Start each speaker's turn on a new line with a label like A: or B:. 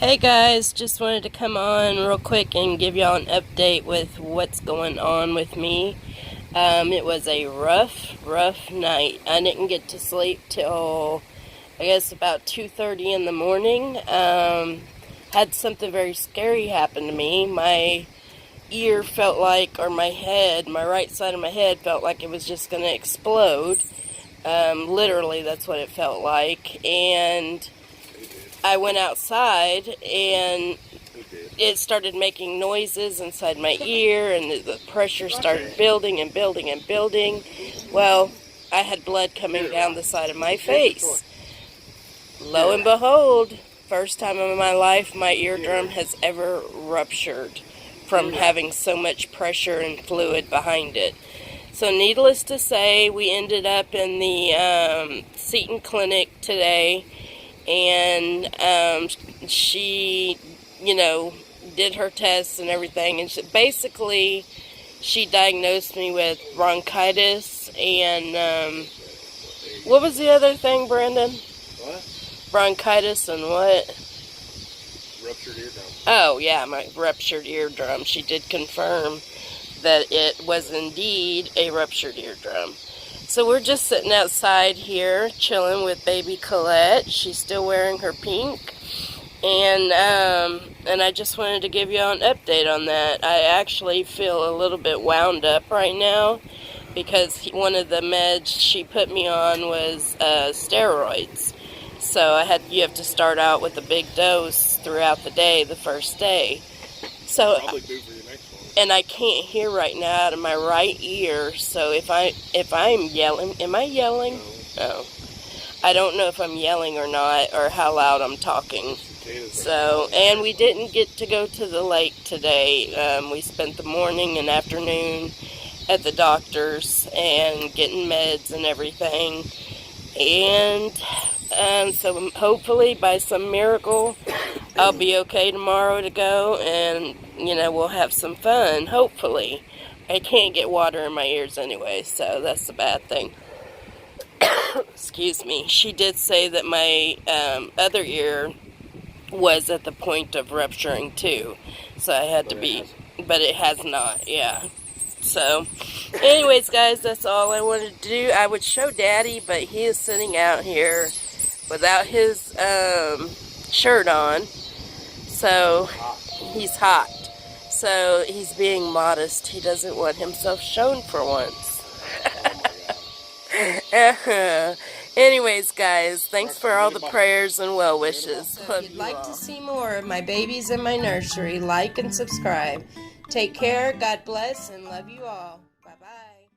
A: Hey guys, just wanted to come on real quick and give y'all an update with what's going on with me. It was a rough night. I didn't get to sleep till I guess about 2:30 in the morning. Had something very scary happen to me. My ear felt like, or my head, my right side of my head felt like it was just going to explode. Literally, that's what it felt like. And I went outside and it started making noises inside my ear, and the pressure started building and building and building. Well, I had blood coming down the side of my face. Lo and behold, first time in my life my eardrum has ever ruptured from having so much pressure and fluid behind it. So needless to say, we ended up in the Seton Clinic today, and she, did her tests and everything, and basically she diagnosed me with bronchitis and what was the other thing, Brandon?
B: What?
A: Bronchitis and what?
B: Ruptured eardrum.
A: Oh yeah, my ruptured eardrum. She did confirm that it was indeed a ruptured eardrum. So we're just sitting outside here, chilling with baby Colette. She's still wearing her pink. And I just wanted to give you all an update on that. I actually feel a little bit wound up right now because one of the meds she put me on was steroids. So you have to start out with a big dose throughout the day, the first day. So
B: Probably due for your next one.
A: and I can't hear right now out of my right ear. So if I'm yelling, am I yelling? No. I don't know if I'm yelling or not, or how loud I'm talking. So, and we didn't get to go to the lake today. We spent the morning and afternoon at the doctor's and getting meds and everything. And so hopefully by some miracle I'll be okay tomorrow to go, and we'll have some fun, hopefully. I can't get water in my ears anyway, so that's the bad thing. Excuse me. She did say that my other ear was at the point of rupturing too, so I had to be, but it has not, yeah. So, anyways, guys, that's all I wanted to do. I would show Daddy, but he is sitting out here without his shirt on, so he's hot. So he's being modest. He doesn't want himself shown for once. Anyways, guys, thanks for all the prayers and well wishes. So if you'd like to see more of my babies in my nursery, like and subscribe. Take care, God bless, and love you all. Bye-bye.